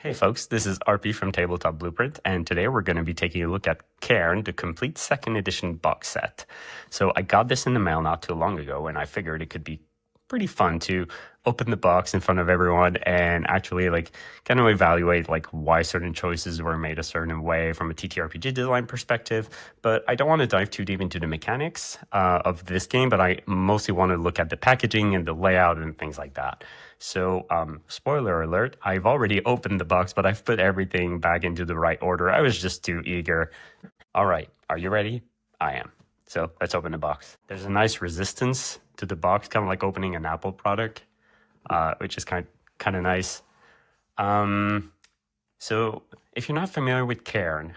Hey folks, this is RP from Tabletop Blueprint, and today we're going to be taking a look at Cairn, the complete second edition box set. So I got this in the mail not too long ago, and I figured it could be pretty fun to open the box in front of everyone and actually kind of evaluate why certain choices were made a certain way from a TTRPG design perspective. But I don't want to dive too deep into the mechanics of this game, but I mostly want to look at the packaging and the layout and things like that. So, spoiler alert, I've already opened the box, but I've put everything back into the right order. I was just too eager. All right, are you ready? I am. So let's open the box. There's a nice resistance to the box, kind of like opening an Apple product, which is kind of nice. So if you're not familiar with Cairn,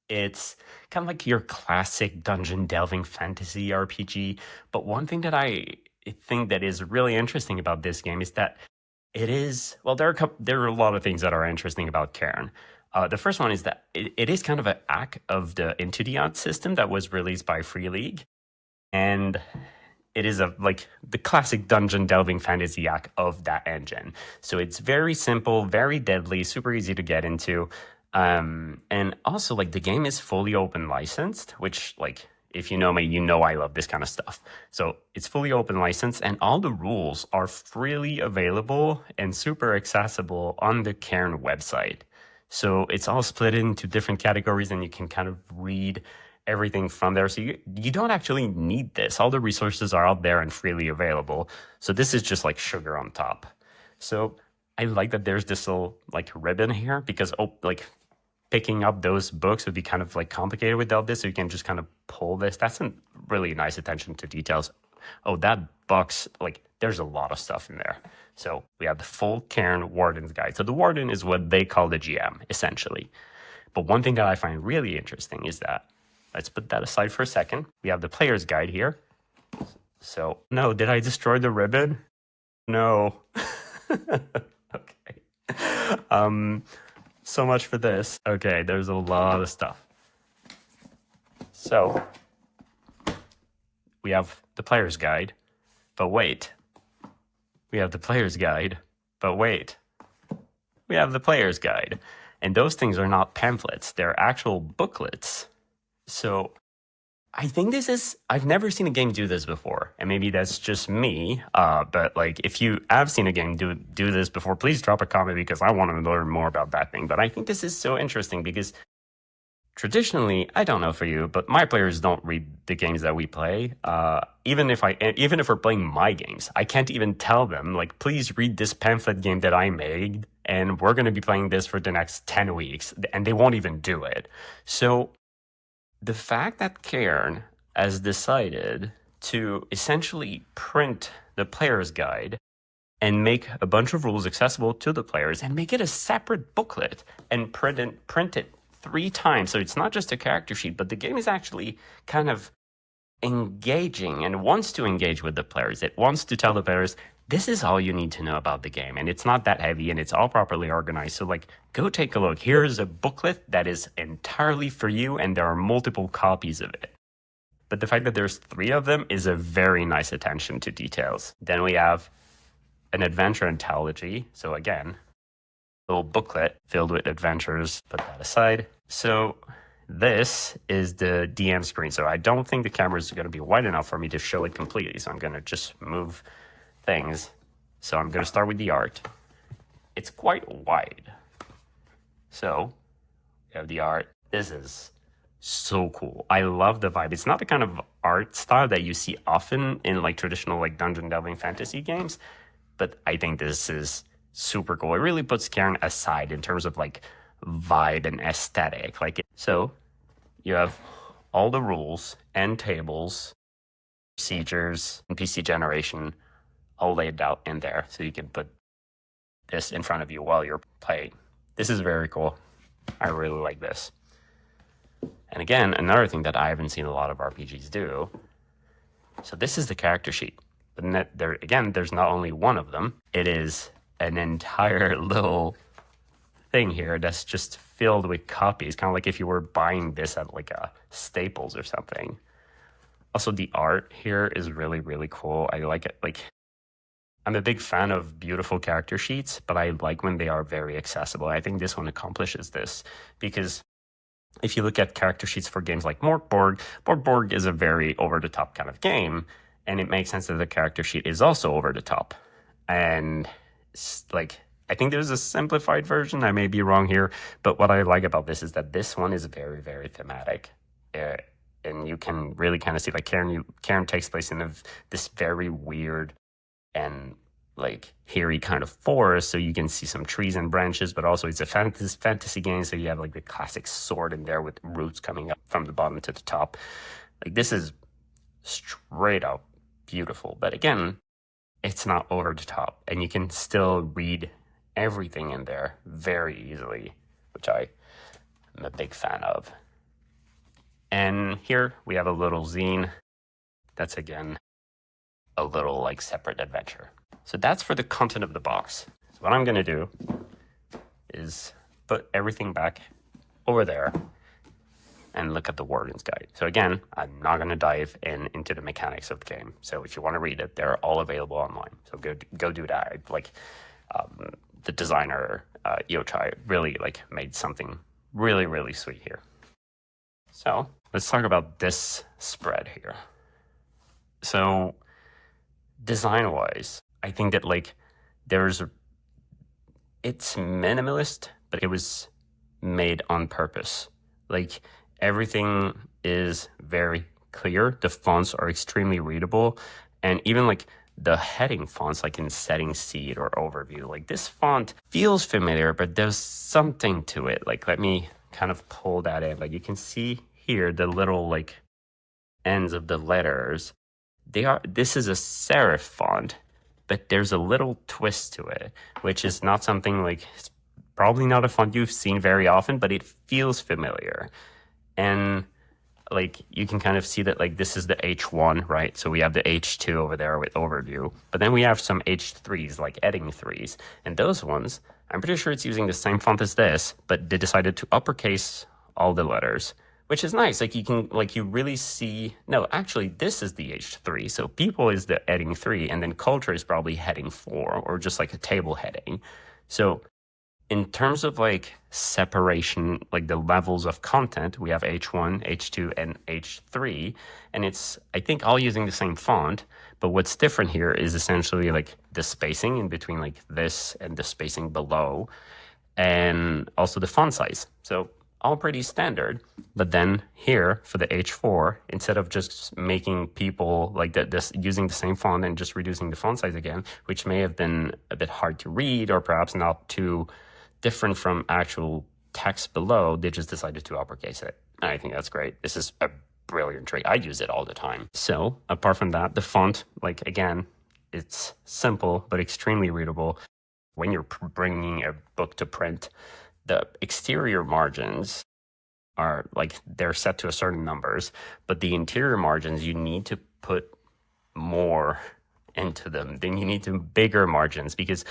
it's kind of like your classic dungeon delving fantasy RPG. But one thing that I think that is really interesting about this game is that it is, well, there are a lot of things that are interesting about Cairn. The first one is that it is kind of a hack of the Into the Odd system that was released by Free League. And it is the classic dungeon delving fantasy hack of that engine. So it's very simple, very deadly, super easy to get into. And also the game is fully open licensed, which if you know me, you know I love this kind of stuff. So it's fully open licensed and all the rules are freely available and super accessible on the Cairn website. So it's all split into different categories and you can kind of read everything from there. So you don't actually need this. All the resources are out there and freely available. So this is just like sugar on top. So I like that there's this little ribbon here because picking up those books would be kind of complicated without this. So you can just kind of pull this. That's a really nice attention to details. Oh, that box, there's a lot of stuff in there. So we have the full Cairn Warden's Guide. So the Warden is what they call the GM, essentially. But one thing that I find really interesting is that, let's put that aside for a second. We have the player's guide here. So, no, did I destroy the ribbon? No. Okay. So much for this. Okay, there's a lot of stuff. So, we have the player's guide, but wait. We have the player's guide, but wait. We have the player's guide. And those things are not pamphlets, they're actual booklets. So, I think I've never seen a game do this before, and maybe that's just me, but if you have seen a game do this before, please drop a comment because I want to learn more about that thing. But I think this is so interesting because traditionally, I don't know for you, but my players don't read the games that we play. Even if we're playing my games, I can't even tell them, please read this pamphlet game that I made, and we're going to be playing this for the next 10 weeks, and they won't even do it. So the fact that Cairn has decided to essentially print the player's guide and make a bunch of rules accessible to the players and make it a separate booklet and print it 3 times. So it's not just a character sheet, but the game is actually kind of engaging and wants to engage with the players. It wants to tell the players, this is all you need to know about the game. And it's not that heavy and it's all properly organized. So go take a look. Here's a booklet that is entirely for you and there are multiple copies of it. But the fact that there's 3 of them is a very nice attention to details. Then we have an adventure anthology. So again, a little booklet filled with adventures. Put that aside. So this is the DM screen. So I don't think the camera is going to be wide enough for me to show it completely. So I'm going to just move things. So I'm going to start with the art. It's quite wide. So we have the art. This is so cool. I love the vibe. It's not the kind of art style that you see often in traditional dungeon delving fantasy games, but I think this is super cool. It really puts Cairn aside in terms of vibe and aesthetic. So you have all the rules and tables, procedures, NPC generation all laid out in there. So you can put this in front of you while you're playing. This is very cool. I really like this. And again, another thing that I haven't seen a lot of RPGs do. So this is the character sheet. But there's not only one of them. It is an entire little thing here that's just filled with copies. Kind of like if you were buying this at a Staples or something. Also, the art here is really, really cool. I like it. I'm a big fan of beautiful character sheets, but I like when they are very accessible. I think this one accomplishes this because if you look at character sheets for games like Borg is a very over-the-top kind of game, and it makes sense that the character sheet is also over-the-top. And like, I think there's a simplified version. I may be wrong here, but what I like about this is that this one is very, very thematic. And you can really kind of see, like, Cairn takes place in this very weird and like hairy kind of forest, so you can see some trees and branches, but also it's a fantasy game, so you have like the classic sword in there with roots coming up from the bottom to the top. Like, this is straight up beautiful, but again, it's not over the top, and you can still read everything in there very easily, which I am a big fan of. And here we have a little zine that's, again, a little like separate adventure. So that's for the content of the box. So what I'm going to do is put everything back over there and look at the Warden's Guide. So again, I'm not going to dive into the mechanics of the game. So if you want to read it, they're all available online. So go do that. Like, the designer, Yochai, really like made something really, really sweet here. So let's talk about this spread here. So design-wise, I think that like it's minimalist, but it was made on purpose. Like, everything is very clear. The fonts are extremely readable, and even like the heading fonts, like in Setting Seed or Overview, like this font feels familiar, but there's something to it. Like, let me kind of pull that in. Like, you can see here the little like ends of the letters. This is a serif font, but there's a little twist to it, which is not something like, it's probably not a font you've seen very often, but it feels familiar. And like, you can kind of see that like this is the H1, right? So we have the H2 over there with Overview, but then we have some H3s, like Edding 3s, and those ones, I'm pretty sure it's using the same font as this, but they decided to uppercase all the letters, which is nice. Like, you can, like, you really see, no, actually, this is the H3. So people is the heading 3, and then culture is probably heading 4, or just like a table heading. So in terms of like separation, like the levels of content, we have H1, H2, and H3, and it's, I think, all using the same font. But what's different here is essentially like the spacing in between like this and the spacing below, and also the font size. So all pretty standard. But then here for the H4, instead of just making people like this using the same font and just reducing the font size again, which may have been a bit hard to read or perhaps not too different from actual text below, they just decided to uppercase it. And I think that's great. This is a brilliant trick. I use it all the time. So apart from that, the font, like, again, it's simple but extremely readable. When you're bringing a book to print, the exterior margins are like, they're set to a certain numbers, but the interior margins, you need to put more into them. Then you need to bigger margins, because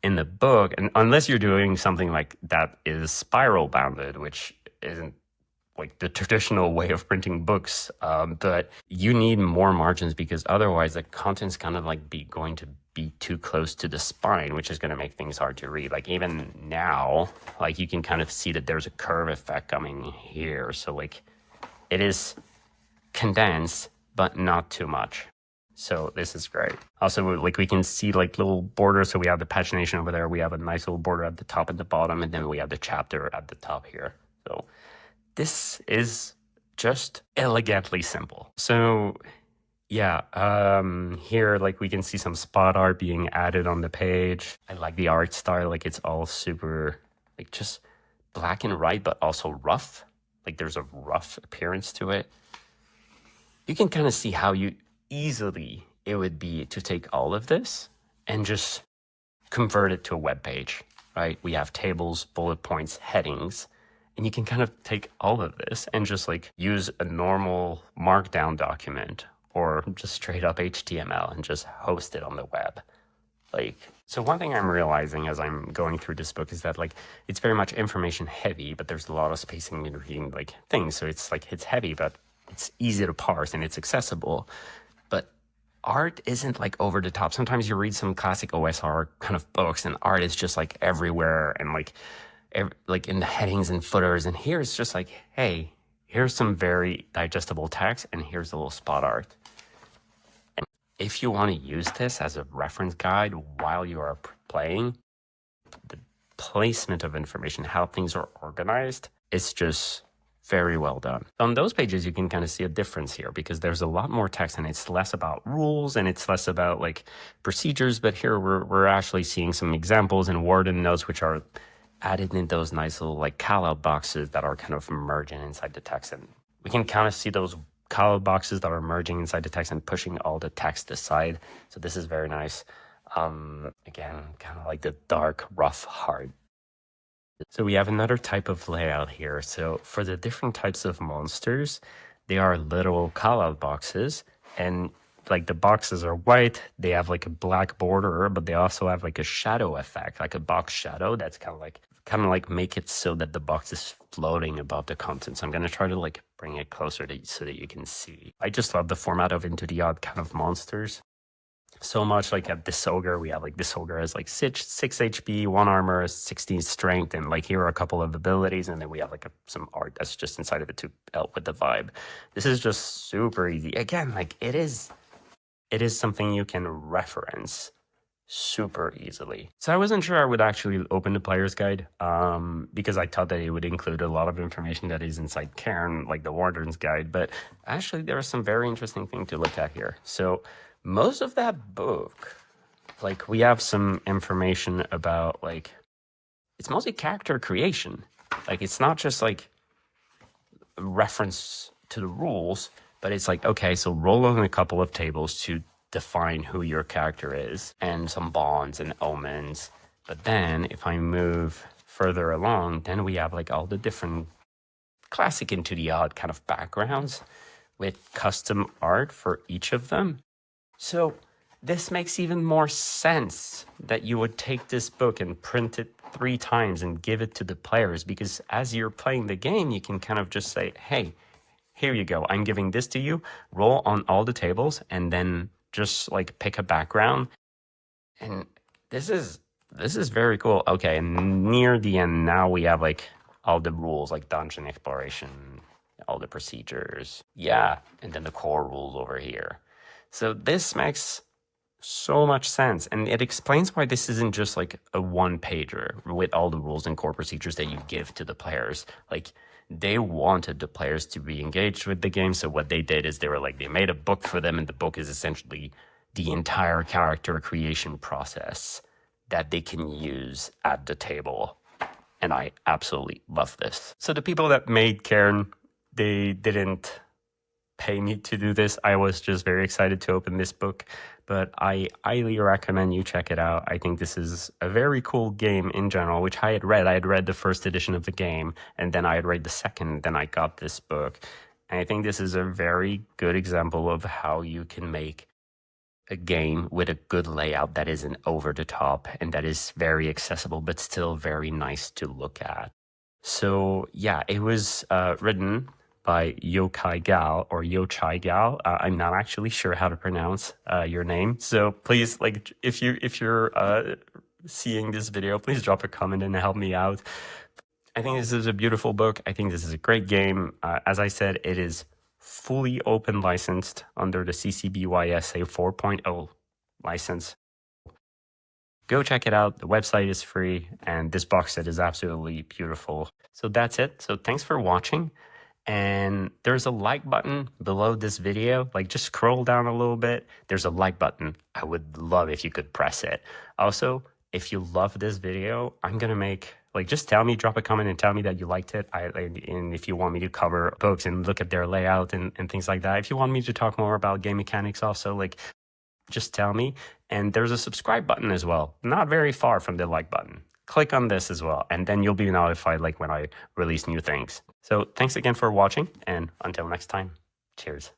in the book, and unless you're doing something like that is spiral bounded, which isn't like the traditional way of printing books, but you need more margins, because otherwise the content's kind of like going to be too close to the spine, which is going to make things hard to read. Like, even now, like, you can kind of see that there's a curve effect coming here. So like, it is condensed, but not too much. So this is great. Also, like, we can see like little borders. So we have the pagination over there. We have a nice little border at the top and the bottom, and then we have the chapter at the top here. So this is just elegantly simple. So yeah, here, like, we can see some spot art being added on the page. I like the art style. Like, it's all super, like, just black and white, but also rough. Like, there's a rough appearance to it. You can kind of see how easily it would be to take all of this and just convert it to a web page, right? We have tables, bullet points, headings, and you can kind of take all of this and just like use a normal markdown document or just straight up HTML and just host it on the web. Like, so one thing I'm realizing as I'm going through this book is that like, it's very much information heavy, but there's a lot of spacing between like things. So it's like, it's heavy, but it's easy to parse and it's accessible. But art isn't like over the top. Sometimes you read some classic OSR kind of books and art is just like everywhere and like in the headings and footers. And here it's just like, hey, here's some very digestible text and here's a little spot art. And if you want to use this as a reference guide while you are playing, the placement of information, how things are organized, it's just very well done. On those pages, you can kind of see a difference here because there's a lot more text and it's less about rules and it's less about like procedures. But here we're actually seeing some examples and Warden notes, which are added in those nice little like call-out boxes that are kind of merging inside the text. And we can kind of see those call-out boxes that are merging inside the text and pushing all the text aside. So this is very nice. Again, kind of like the dark, rough, hard. So we have another type of layout here. So for the different types of monsters, they are little call-out boxes, and like the boxes are white, they have like a black border, but they also have like a shadow effect, like a box shadow that's kind of like make it so that the box is floating above the content. So I'm going to try to like bring it closer so that you can see. I just love the format of Into the Odd kind of monsters so much. Like at this ogre, we have like this ogre has like 6 HP, 1 armor, 16 strength, and like here are a couple of abilities, and then we have like some art that's just inside of it to help with the vibe. This is just super easy. Again, like it is something you can reference super easily. So I wasn't sure I would actually open the player's guide because I thought that it would include a lot of information that is inside Cairn, like the Warden's guide, but actually there are some very interesting things to look at here. So most of that book, like we have some information about like, it's mostly character creation. Like it's not just like a reference to the rules, but it's like, okay, so roll on a couple of tables to define who your character is and some bonds and omens. But then if I move further along, then we have like all the different classic Into the Odd kind of backgrounds with custom art for each of them. So this makes even more sense that you would take this book and print it 3 times and give it to the players, because as you're playing the game, you can kind of just say, hey, here you go, I'm giving this to you, roll on all the tables, and then just like pick a background. And this is very cool. Okay, and near the end now we have like all the rules, like dungeon exploration, all the procedures. Yeah, and then the core rules over here. So this makes so much sense, and it explains why this isn't just like a 1-pager with all the rules and core procedures that you give to the players. Like they wanted the players to be engaged with the game, so what they did is they made a book for them, and the book is essentially the entire character creation process that they can use at the table. And I absolutely love this. So the people that made Cairn, they didn't pay me to do this. I was just very excited to open this book, but I highly recommend you check it out. I think this is a very cool game in general, which I had read. I had read the first edition of the game, and then I had read the second, then I got this book. And I think this is a very good example of how you can make a game with a good layout that isn't over the top and that is very accessible, but still very nice to look at. So yeah, it was written by Yochai Gal or Yochai Gal. I'm not actually sure how to pronounce your name. So please, like, if you're seeing this video, please drop a comment and help me out. I think this is a beautiful book. I think this is a great game. As I said, it is fully open licensed under the CC BY SA 4.0 license. Go check it out. The website is free, and this box set is absolutely beautiful. So that's it. So thanks for watching. And there's a like button below this video. Like, just scroll down a little bit. There's a like button. I would love if you could press it. Also, if you love this video, I'm gonna make, like, just tell me, drop a comment and tell me that you liked it. And if you want me to cover books and look at their layout and things like that. If you want me to talk more about game mechanics also, like, just tell me. And there's a subscribe button as well, not very far from the like button. Click on this as well, and then you'll be notified like when I release new things. So thanks again for watching, and until next time, cheers.